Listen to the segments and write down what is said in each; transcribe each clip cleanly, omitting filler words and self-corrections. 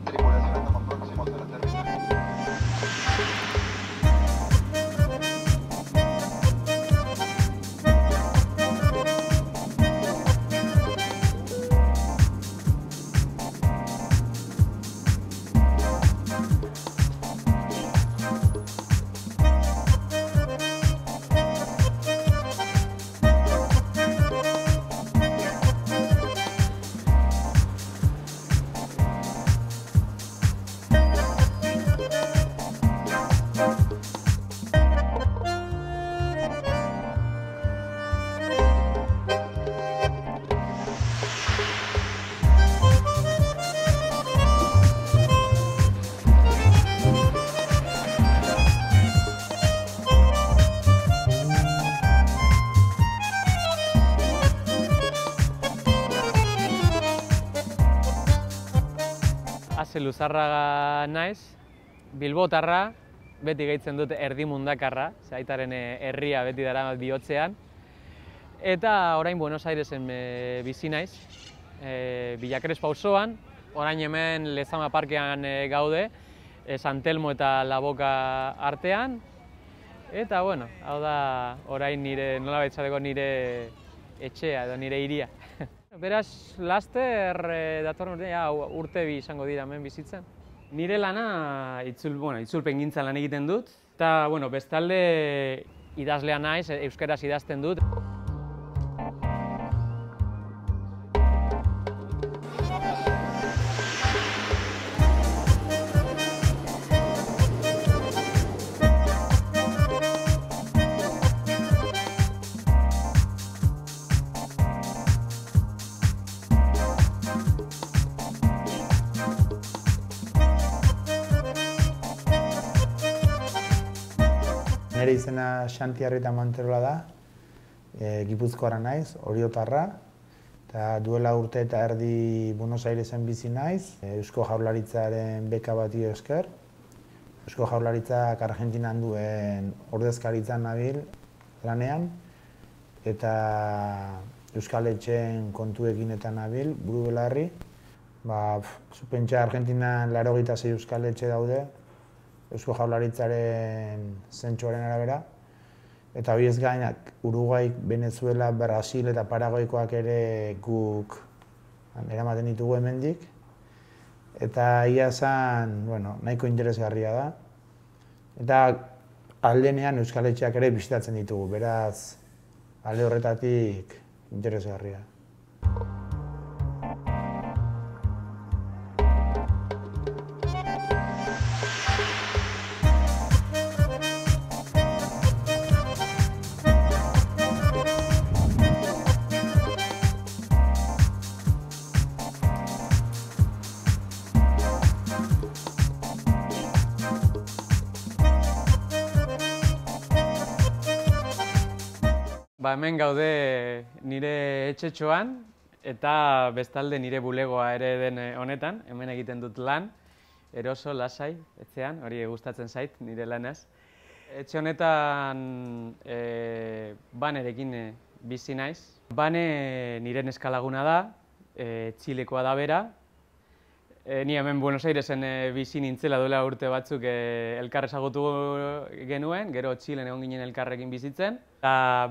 Tripulación, estamos próximos al aterrizaje. Ase Luzarraga naiz, Bilbotarra, beti gehitzen dut erdi mundakarra, aitaren herria beti daramat bihotzean. Eta orain Buenos Airesen bizi naiz, Villacrespa auzoan, orain hemen Lezama parkean gaude, San Telmo eta La Boca artean. Eta bueno, hau da orain nire, nolabait esateko nire etxea edo nire hiria. Beraz, laster datorren urte bi izango dira hemen bizitzen. Nire lana itzulpengintzan lan egiten dut, eta bestalde idazlea naiz, euskaraz idazten dut. Nire izena Xanti Arrieta Manterola da, Gipuzkoara naiz, Oriotarra, eta duela urte eta erdi Buenos Airesen bizi naiz, Eusko Jaurlaritzaren beka bati esker. Eusko Jaurlaritzak Argentinan duen ordezkaritzan nabil lanean, eta Euskal Etxeen kontuekin eta nabil, buru belarri. Pentsa Argentinan 86 Euskal Etxe daude, Eusko Jaurlaritzaren zentsuaren arabera. Eta hori ez gainak, Uruguai, Venezuela, Brasil eta Paraguaikoak ere guk eramaten ditugu hemendik. Eta ia esan, nahiko interesgarria da. Eta aldenean Euskal Etxeak ere bisitatzen ditugu, beraz, alde horretatik interesgarria. Hemen gaude nire etxetxoan eta bestalde nire bulegoa ere den honetan, hemen egiten dut lan, eroso, lasai, etxean, hori gustatzen zait nire lanaz. Etxe honetan Banerekin bizi naiz. Bane nire neskalaguna da, Txilekoa da bera. Ni hemen Buenos Airesen bizi nintzela duela urte batzuk elkar ezagutu genuen, gero Txilen egon ginen elkarrekin bizitzen.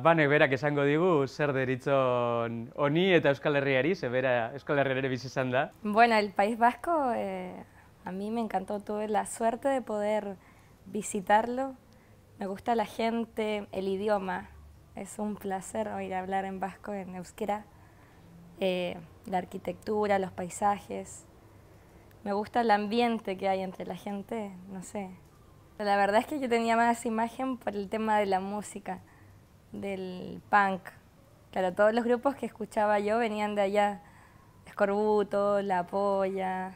Banek berak esango digu zer deritzon honi eta Euskal Herriari, ze bera Euskal Herriari ere bizi izan da. Bueno, el País Vasco a mí me encantó, tuve la suerte de poder visitarlo. Me gusta la gente, el idioma, es un placer oír hablar en vasco, en euskera. La arquitectura, los paisajes. Me gusta el ambiente que hay entre la gente, no sé. La verdad es que yo tenía más imagen por el tema de la música, del punk. Claro, todos los grupos que escuchaba yo venían de allá. Escorbuto, La Polla.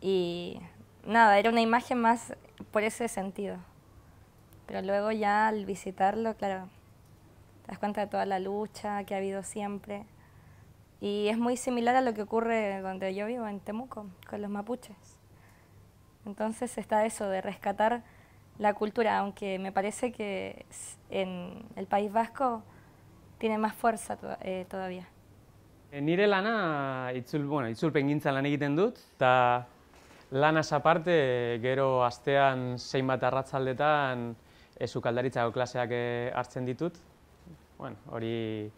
Y nada, era una imagen más por ese sentido. Pero luego ya al visitarlo, claro, te das cuenta de toda la lucha que ha habido siempre. Y es muy similar a lo que ocurre donde yo vivo, en Temuco, con los mapuches. Entonces está eso de rescatar la cultura, aunque me parece que en el País Vasco tiene más fuerza todavía. Nire lana itzulpengintzan lan egiten dut, eta lanaz aparte gero astean zein bat arratzaldetan sukaldaritzako klaseak hartzen ditut. Bueno, hori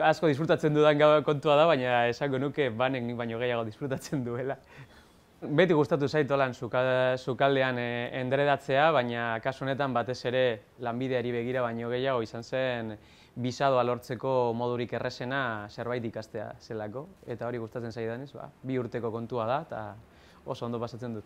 asko disfrutatzen dudan kontua da, baina esango nuke banek nik baino gehiago disfrutatzen duela. Beti gustatu zait lan sukaldean endredatzea, baina kasu honetan batez ere lanbideari begira baino gehiago izan zen bisadoa lortzeko modurik errazena zerbait ikastea zelako. Eta hori gustatzen zaidanez, 2 urteko kontua da eta oso ondo pasatzen dut.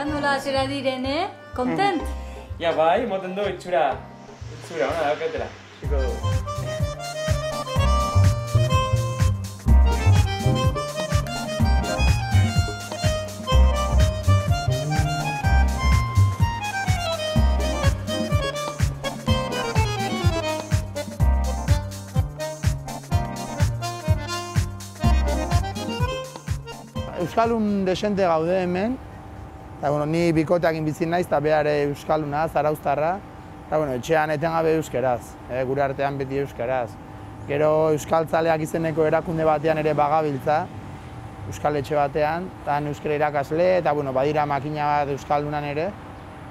Nola zera diren, Kontent? Ja, bai, moten du itxura ona daukatela. Ziko du. Euskaldun desente gaude hemen. Eta, ni bikoteak bizi naiz eta behar euskalduna, zarauztarra. Eta, etxean etengabe euskeraz, gure artean beti euskeraz. Gero euskaltzaleak izeneko erakunde batean ere bagabiltza, euskal etxe batean, eta euskara irakasle, eta badira makina bat euskaldunan ere,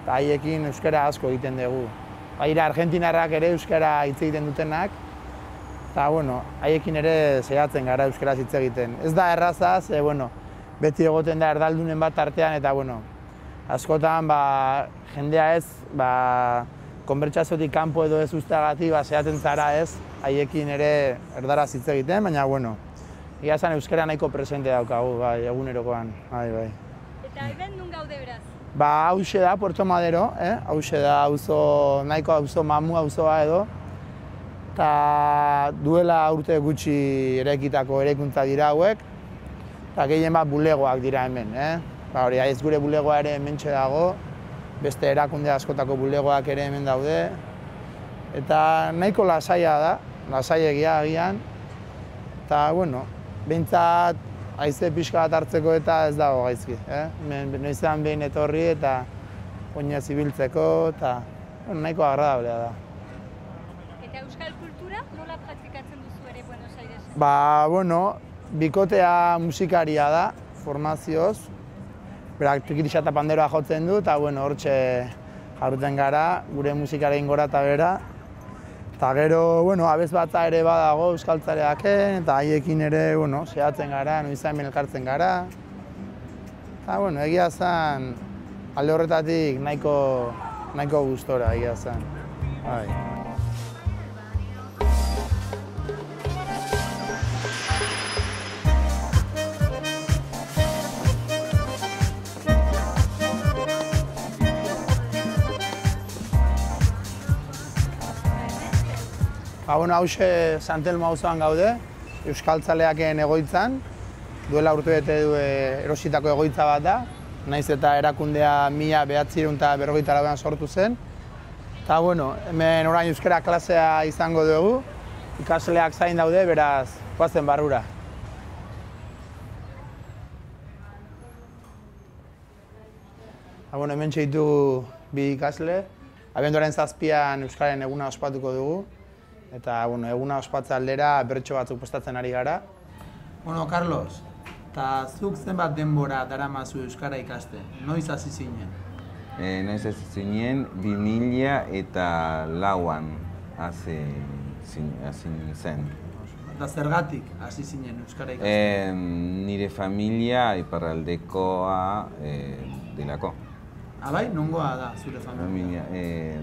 eta haiekin euskara asko egiten dugu. Badira argentinarrak ere euskara hitz egiten dutenak, eta haiekin ere zehatzen gara euskaraz hitz egiten. Ez da errazaz, beti egoten da erdaldunen bat artean, eta askotan jendea ez, konbertsaziotik kanpo edo ez usteagatik zehatzen zara ez, haiekin ere erdaraz hitz egiten, baina egia esan euskara nahiko presente daukagu, egunerokoan. Eta hemen nun gaude beraz? Hauxe da, Puerto Madero, hauxe da nahiko auzo mamu auzoa edo, eta duela urte gutxi eraikitako eraikuntza dira hauek, eta gehien bat bulegoak dira hemen. Hori, ez gure bulegoa ere hementxe dago, beste erakunde askotako bulegoak ere hemen daude, eta nahiko lasaia da, lasaiegia agian, eta, behintzat haize pixka bat hartzeko eta ez dago gaizki. Noizean behin etorri eta oinez ibiltzeko, eta nahiko agradablea da. Eta euskal kultura nola praktikatzen duzu ere Buenos Airesen? Bikotea musikaria da, formazioz. Berak trikitixa eta panderoa jotzen du, eta hortxe jarruten gara, gure musikaren gora eta bera. Eta gero, abez batza ere badago euskaltzaleaken, eta haiekin ere, zehatzen gara, noizean hemen elkartzen gara. Eta, egia zen, alde horretatik nahiko gustora, egia zen. Hauxe San Telmo auzoan gaude, euskaltzaleaken egoitzan. Duela urte bete du erositako egoitza bat da. Naiz eta erakundea 1994an sortu zen. Eta hemen orain euskara klasea izango dugu. Ikasleak zain daude, beraz, goazen barrura. Hemen txeitu bi ikasle. Abenduaren 7an euskaren eguna ospatuko dugu. Eta eguna ospatze aldera bertso batzuk prestatzen ari gara. Carlos, eta zuk zenbat denbora daramazu euskara ikaste? Noiz hasi zinen? Noiz hasi zinen 2004an hasi zen. Eta zergatik hasi zinen euskara ikaste? Nire familia iparraldekoa delako. Bai, nongoa da zure familia?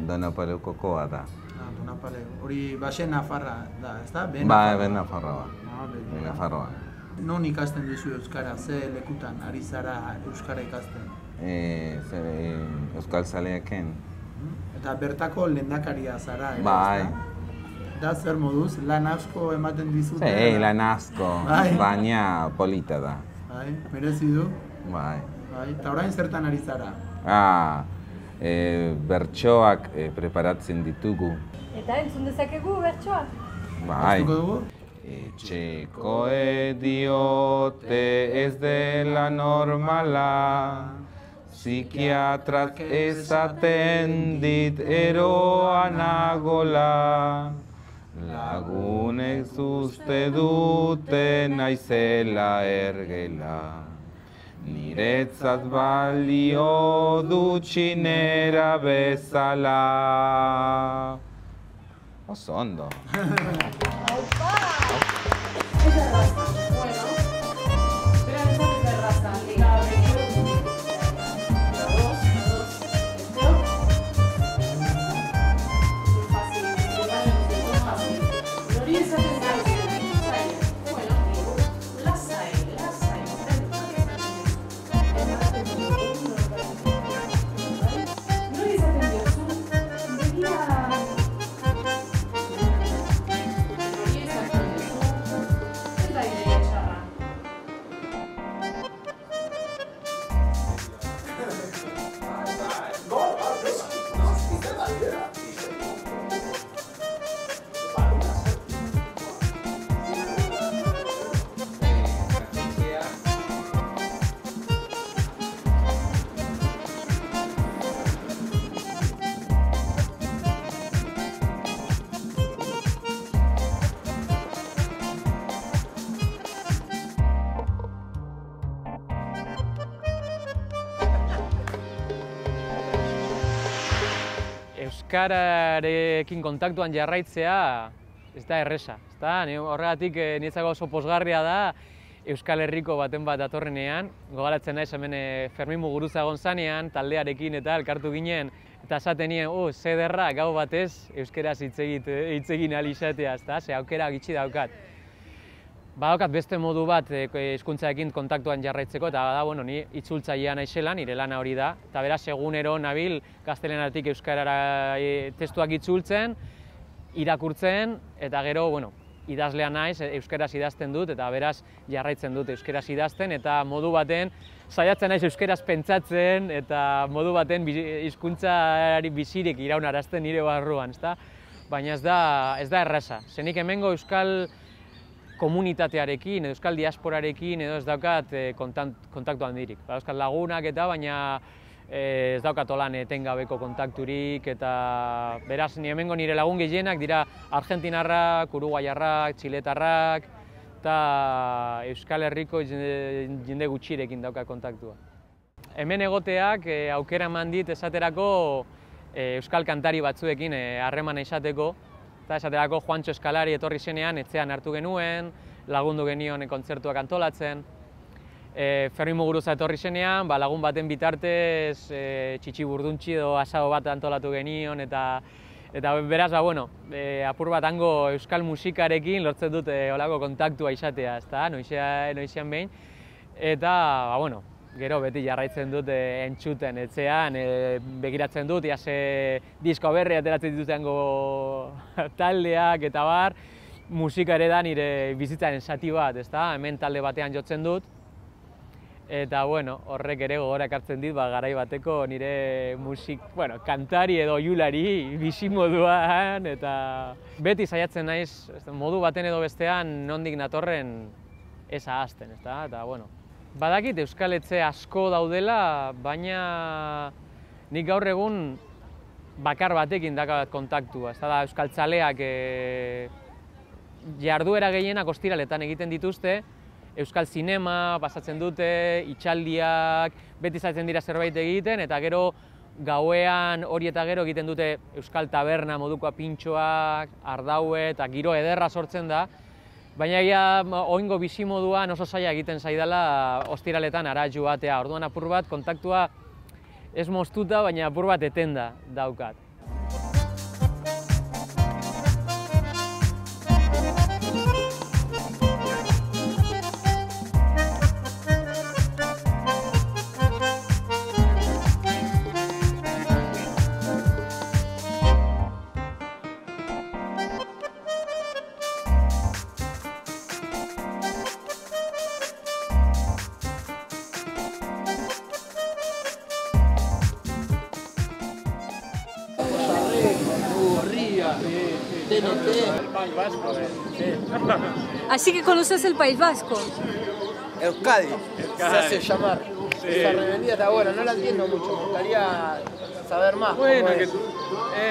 Donapaleukokoa da. Hori Baxe Nafarra da, ez da? Ben Nafarroa. Ben Nafarroa. Non ikasten duzu euskara, ze lekutan ari zara euskara ikasten? Euskal Zaleaken. Eta bertako lehendakaria zara, ere, Bai. ezta? Da zer moduz, lan asko ematen dizute? Lan asko, baina polita da. Bai, merezi du? Bai. Bai, eta orain zertan ari zara? Bertsoak preparatzen ditugu. Eta entzun dezakegu bertsoa? Bai. Eztuko dugu? Etxekoek diote ez dela normala, psikiatrak esaten dit eroa nagola, lagunek uste dute naizela ergela, niretzat balio du txinera bezala. Oso ondo. Euskararekin kontaktuan jarraitzea ez da erresa. Horregatik niretzako oso pozgarria da Euskal Herriko baten bat datorrenean. Gogaratzen naiz hemen Fermin Muguruza egon zanean, taldearekin eta elkartu ginen. Eta esaten nien, ze ederra gau batez euskeraz hitz egin ahal izatea, ze aukera gitxi daukat. Badaukat beste modu bat hizkuntzarekin kontaktuan jarraitzeko, eta da, ni itzultzailea naizela, nire lana hori da. Eta beraz, egunero nabil gazteleratik euskarara testuak itzultzen, irakurtzen, eta gero, idazlea naiz, euskaraz idazten dut, eta beraz jarraitzen dut euskaraz idazten, eta modu baten saiatzen naiz euskaraz pentsatzen, eta modu baten hizkuntzari bizirik iraunarazten nire barruan, ezta? Baina ez da erraza. Zenik hemengo euskal komunitatearekin, edo euskal diasporarekin, edo ez daukat kontaktu handirik. Euskal lagunak eta, baina ez daukat olan etengabeko kontakturik, eta beraz, hemengo nire lagun gehienak dira argentinarrak, uruguaiarrak, txiletarrak, eta Euskal Herriko jende gutxirekin daukat kontaktua. Hemen egoteak aukera eman dit esaterako euskal kantari batzuekin harremana izateko, eta esaterako Juantxo Eskalari etorri zenean etxean hartu genuen, lagundu genion kontzertuak antolatzen. Fermin Muguruza etorri zenean, lagun baten bitartez txitxi burduntxi edo asado bat antolatu genion, eta beraz, apur bat hango euskal musikarekin lortzen dut olako kontaktua izatea, noizean behin. Eta, gero beti jarraitzen dut entzuten etxean, begiratzen dut, disko berri ateratzen dituztengo taldeak eta bar, musika ere da nire bizitzaren zati bat, hemen talde batean jotzen dut. Eta, horrek ere gogora ekartzen dit, garai bateko nire kantari edo oiulari bizimoduan, eta beti saiatzen naiz, modu baten edo bestean nondik natorren ez ahazten, eta, badakit euskal etxe asko daudela, baina nik gaur egun bakar batekin dakat kontaktua, euskal txaleak jarduera gehienak ostiraletan egiten dituzte, euskal zinema pasatzen dute, itxaldiak, beti zaitzen dira zerbait egiten, eta gero gauean hori eta gero egiten dute euskal taberna modukoa pintxoak, ardaue eta giro ederra sortzen da. Baina oingo bizimoduan oso zaila egiten zaidala ostiraletan hara joatea. Orduan apur bat kontaktua ez moztuta, baina apur bat etenda daukat. El País Vasco, sí. Así que conoces el País Vasco. Euskadi, se hace llamar. Sí. Esa rebeldía está buena, no la entiendo mucho, me gustaría saber más. Bueno, que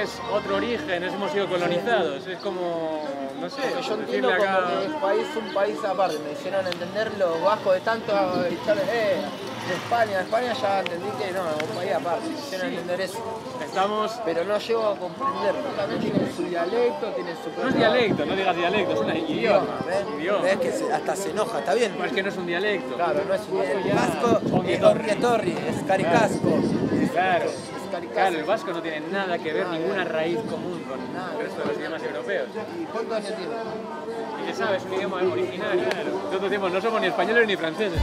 es otro origen, hemos sido colonizados, es como, no sé. Yo entiendo acá... como que es un país aparte, me hicieron entender los vascos de tanto echarles, de España ya entendí que no, es un país aparte, me hicieron entender eso. Pero no llego a comprender, también tiene su dialecto, tiene su... No es dialecto, no digas dialecto, es un idioma. ¿Ves que hasta se enoja, está bien? Es que no es un dialecto. Claro, no es un dialecto. El vasco es Onguietorri, es caricasco. Claro. Claro, el vasco no tiene nada que ver, ninguna raíz común con el resto de los idiomas europeos. ¿Y cuántos años tiene? Y ya sabes, es un idioma originario. Nosotros decimos, no somos ni españoles ni franceses.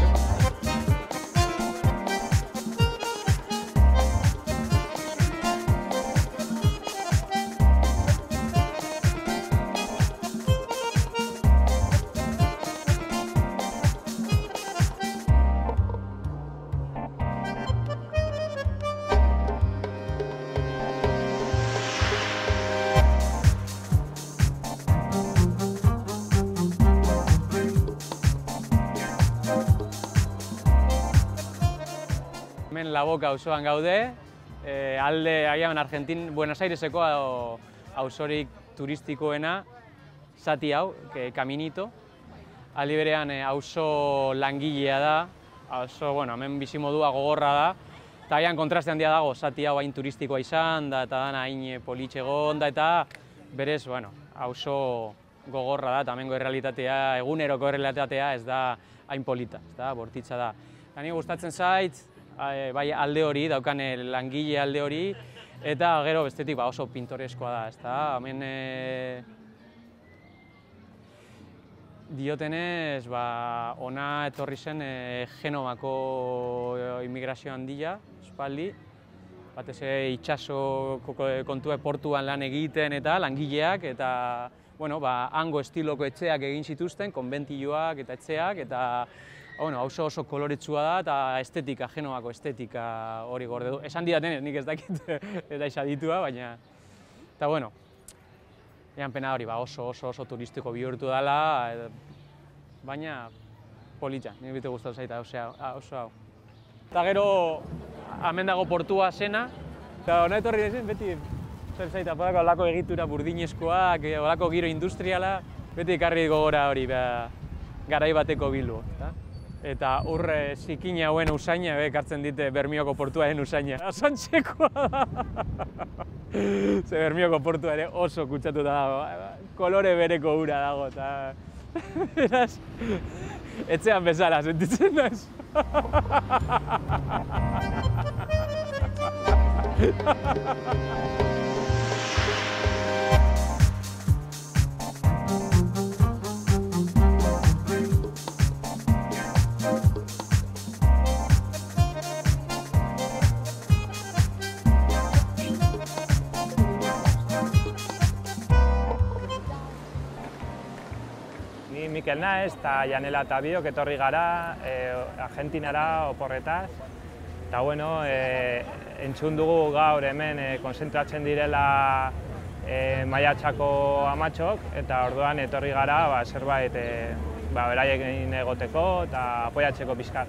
Hemen La Boca auzoan gaude, alde agian Buenos Aireseko auzorik turistikoena zati hau, Caminito. Aldi berean auzo langilea da, auzo, bueno, hemen bizimodua gogorra da, eta agian kontraste handia dago zati hau hain turistikoa izan da, eta dana hain politxe egon da, eta berez, bueno, auzo gogorra da, eta hemengo errealitatea, eguneroko errealitatea ez da hain polita, ez da, bortitza da. Eta nire gustatzen zait, bai alde hori, daukan langile alde hori, eta gero bestetik oso pintoreskoa da, ezta? Hemen diotenez, ona etorri zen Genovako immigrazio handia, espaldi, batez ere itsaso kontua portuan lan egiten eta langileak, eta hango estiloko etxeak egin zituzten, konbentilloak eta etxeak, eta auzo oso koloretsua da eta estetika, Genovako estetika hori gorde du. Esan didatenez, nik ez dakit eta esaditua, baina... Eta egan pena hori oso turistiko bihurtu dela, baina politxa, nik bete gustatu zaita oso hau. Eta gero, hemen dago portua zena, eta hona etorri dezen, beti zer zaita, olako egitura burdinezkoak, olako giro industriala, beti ekarri gogora hori garai bateko Bilbo. Eta urre zikina hauen usaina, ekartzen dite Bermioko portuaren usaina. Asontxekoa da! Ze Bermioko portua ere oso kutsatuta dago, kolore bereko ura dago, eta... Beraz, etxean bezala sentitzen naiz. Ni Mikel naiz, eta Janela eta biok etorri gara Argentinara oporretaz. Eta entzun dugu gaur hemen konzentratzen direla Maiatzako amatxok, eta orduan etorri gara zerbait beraiekin egoteko eta apoiatzeko pixkat.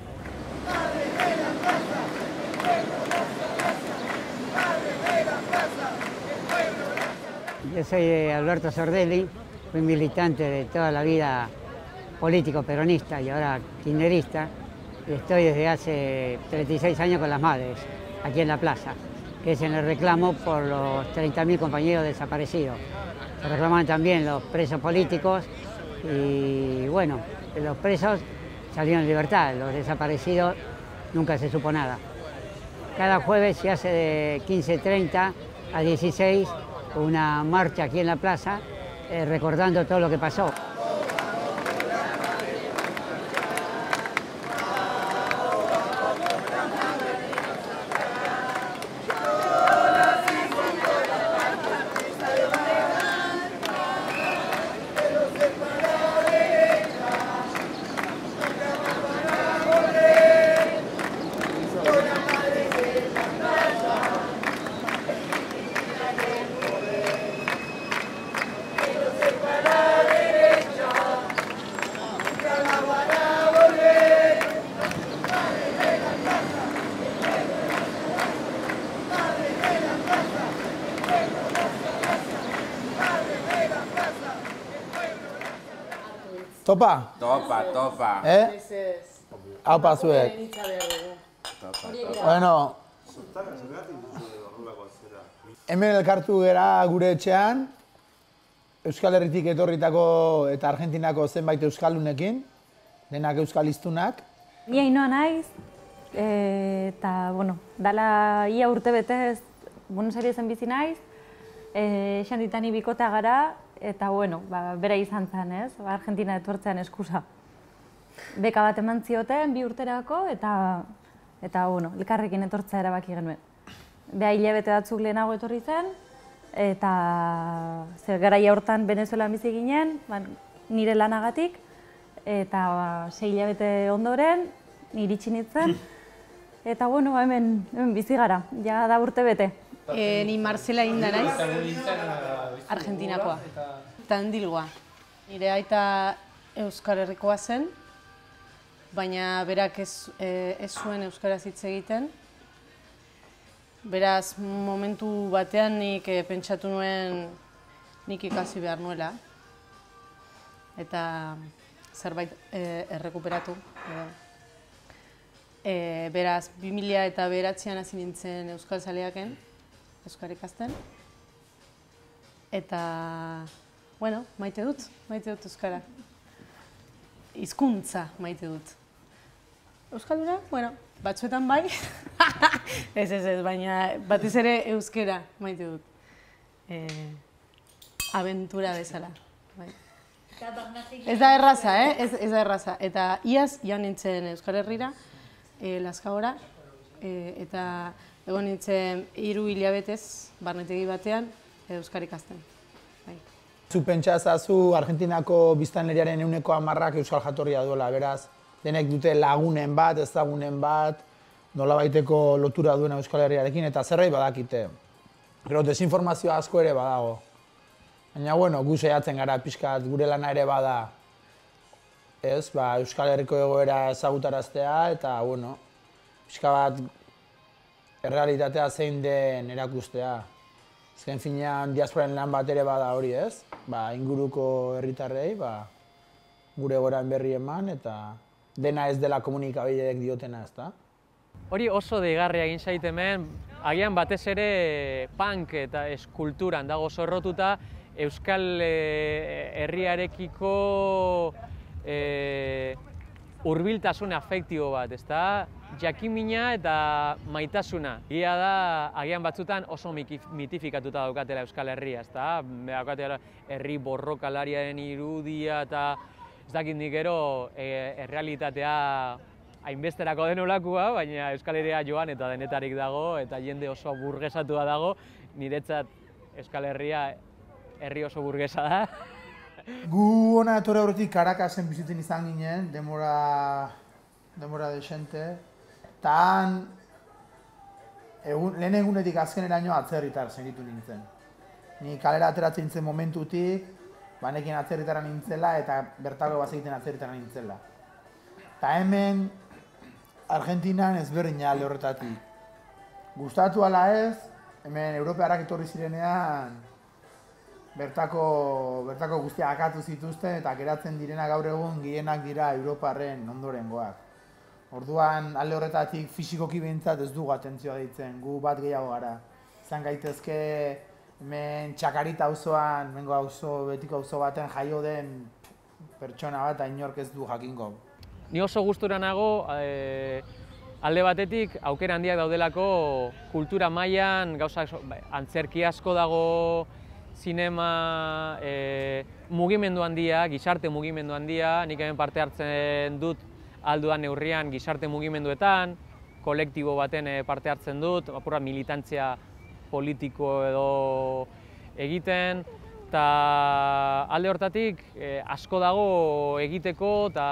Yo soy Alberto Sordelli, fui militante de toda la vida político peronista y ahora kirchnerista. Y estoy desde hace 36 años con las madres, aquí en la plaza, que es en el reclamo por los 30.000 compañeros desaparecidos. Se reclaman también los presos políticos y bueno, los presos salieron en libertad, los desaparecidos nunca se supo nada. Cada jueves se hace de 15:30 a 16 una marcha aquí en la plaza recordando todo lo que pasó. Topa? Topa. Haupa zuek. Bueno, hemen elkartu gera gure etxean, Euskal Herritik etorritako eta Argentinako zenbait euskaldunekin, denak euskal hiztunak. Ni Ainhoa naiz, eta, bueno, dala ia urte betez Buenos Airesen bizi naiz, Xanditani bikotea gara, eta, bueno, bera izan zen, ez? Argentina etortzean eskusa. Beka bat eman zioten, 2 urterako, eta, bueno, elkarrekin etortzea erabaki genuen. Beha hilabete batzuk lehenago etorri zen, eta garaia hortan Venezuelan bizi ginen, nire lanagatik, eta 6 hilabete ondoren, niri txinitzen, eta, bueno, hemen bizi gara, ja da urte bete. Ni Marcela Inda naiz, Argentinakoa, Tandilgoa. Nire aita Euskal Herrikoa zen, baina berak ez zuen euskaraz hitz egiten. Beraz, momentu batean nik pentsatu nuen nik ikasi behar nuela. Eta zerbait errekuperatu. Beraz, 2009an hasi nintzen Euskal Zaleaken, Euskal ikasten. Eta, bueno, maite dut Euskara. Hizkuntza maite dut. Euskalduna, bueno, batzuetan bai, ez, baina batez ere euskera maite dut. Abentura bezala. Ez da erraza, ez da erraza. Eta iaz joan nintzen Euskal Herrira, Lazkaora, eta egon nintzen 3 hilabetez, barnetegi batean, euskara ikasten. Zu pentsa ezazu Argentinako biztanleriaren 10% euskal jatorria duela, beraz, denek dute lagunen bat, ezagunen bat, nolabaiteko lotura duena Euskal Herriarekin, eta zerbait badakite. Gero, desinformazio asko ere badago. Baina, bueno, gu saiatzen gara pixkat, gure lana ere bada, ez, Euskal Herriko egoera ezagutaraztea, eta, bueno, pixka bat errealitatea zein den erakustea. Azken finean, diasporaren lan bat ere bada hori, ez? Inguruko herritarrei, gure egoeran berri eman, eta dena ez dela komunikabideek diotena, ez da? Hori oso deigarria egin zait hemen, agian batez ere punk eta eskulturan dago zorrotuta, Euskal Herriarekiko hurbiltasun afektibo bat, ezta? Jakimina eta maitasuna. Egia da, agian batzutan oso mitifikatuta daukatela Euskal Herria, ezta? Daukatela herri borrokalariaren irudia eta ez dakit nik gero errealitatea hainbesterako den olakua, baina Euskal Herria joan eta denetarik dago eta jende oso burgesatua dago. Niretzat Euskal Herria herri oso burgesa da. Gu hona etorri aurretik Caracasen bizitzen izan ginen, denbora desente. Eta han, lehen egunetik azkeneraino atzerritar sentitu nintzen. Ni kalera ateratzen nintzen momentutik, banekin atzerritara nintzela eta bertako bazegiten atzerritara nintzela. Eta hemen, Argentinan ezberdina alde horretatik. Gustatu ala ez, hemen Europearrak etorri zirenean, bertako guztiak akatu zituzten eta geratzen direna gaur egun gehienak dira Europarren ondorengoak. Orduan, alde horretatik fisikoki behintzat ez dugu atentzioa deitzen, gu bat gehiago gara. Izan gaitezke hemen Txakarita auzoan, betiko auzo baten jaio den pertsona bat inork ez du jakingo. Ni oso gustura nago, alde batetik aukera handiak daudelako kultura mailan, gauza antzerki asko dago, zinema, mugimendu handia, gizarte mugimendu handia, nik hemen parte hartzen dut alduan neurrian gizarte mugimenduetan, kolektibo baten parte hartzen dut, apurra militantzia politiko edo egiten, eta alde hortatik asko dago egiteko eta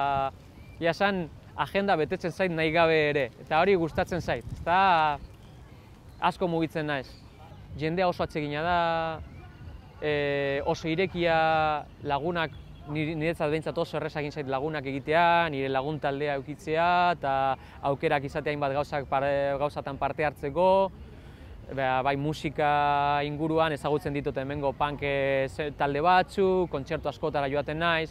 jasan agenda betetzen zait nahi gabe ere, eta hori gustatzen zait, eta asko mugitzen naiz. Jendea oso atsegina da, oso irekia, lagunak, niretzat behintzat oso erreza egin zait lagunak egitea, nire lagun taldea eukitzea, eta aukerak izatea hainbat gauzatan parte hartzeko, bai musika inguruan ezagutzen ditut hemengo punk talde batzuk, kontzertu askotara joaten naiz,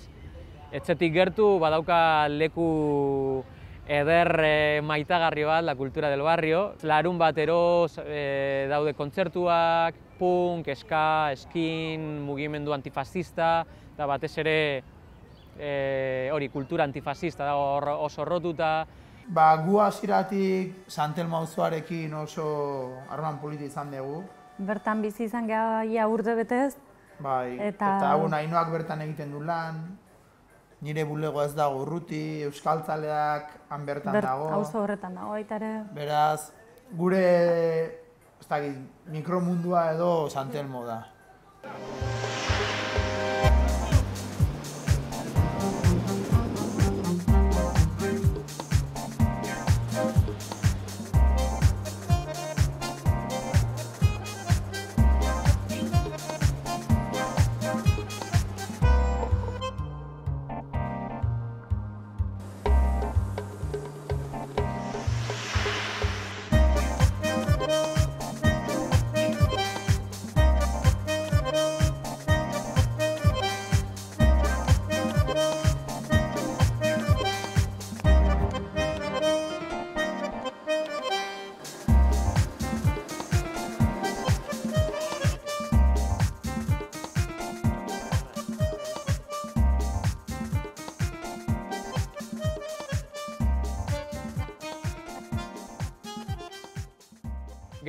etxetik gertu badauka leku eder maitagarri bat, la kultura del barrio. Larun batero daude kontzertuak, punk, ska, skin, mugimendu antifascista, eta batez ere hori kultura antifascista da oso rotuta. Gu hasieratik Sant Elmo auzoarekin oso harreman polita izan dugu. Bertan bizi izan geha ia urte betez. Bai, eta Ainhoak bertan egiten du lan, nire bulego ez dago urruti, euskaltzaleak han bertan dago. Auzo horretan dago baita ere. Beraz, gure mikromundua edo Sant Elmo da.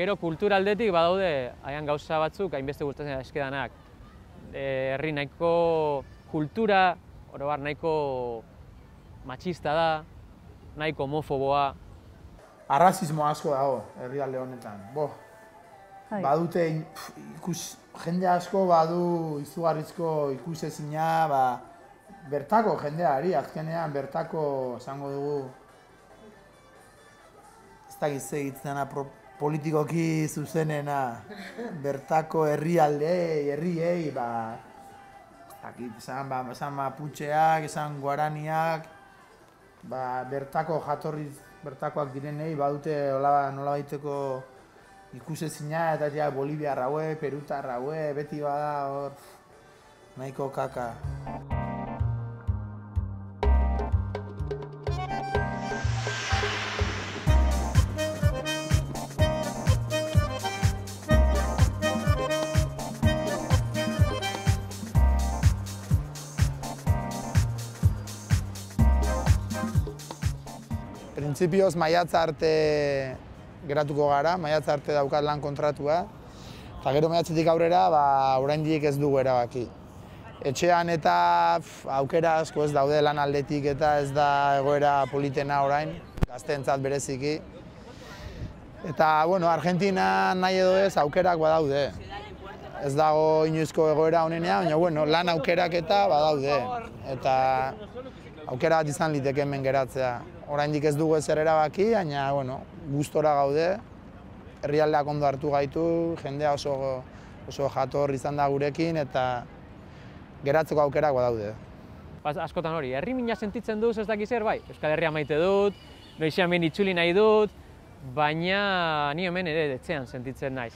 Gero kultura aldetik badaude haian gauza batzuk hainbeste gustatzen eskedanak. Herri nahiko kultura, orobar nahiko matxista da, nahiko homofoboa. Arrazismo asko dago herrialde honetan. Badute jende asko badu izugarrizko ikusezina, bertako jendeari, azkenean bertako esango dugu ez dakit segitzen politikoki zuzenena, bertako herriei, esan maputxeak, esan guaraniak, bertako jatorriz, bertakoak direnei, badute nola baiteko ikusezina, eta Boliviarra haue, Perutarra haue, beti bada hor, nahiko kaka. Printzipioz maiatza arte geratuko gara, maiatza arte daukat lan kontratua, eta gero maiatzetik aurrera oraindik ez dugu erabaki. Etxean eta aukera asko ez daude lan aldetik eta ez da egoera politena orain, gazteentzat bereziki. Eta, Argentina nahi edo ez aukerak badaude. Ez dago inoizko egoera honenean, baina lan aukerak eta badaude. Eta aukera bat izan liteke hemen geratzea. Oraindik ez dugu ezer erabaki, baina gustora gaude. Herrialdeak ondo hartu gaitu, jendea oso jator izan da gurekin eta geratzeko aukerak badaude. Askotan hori, herri mina sentitzen duz ez dakiz zer, bai. Euskal Herria maite dut, noizean behin itzuli nahi dut, baina ni hemen ere etxean sentitzen naiz.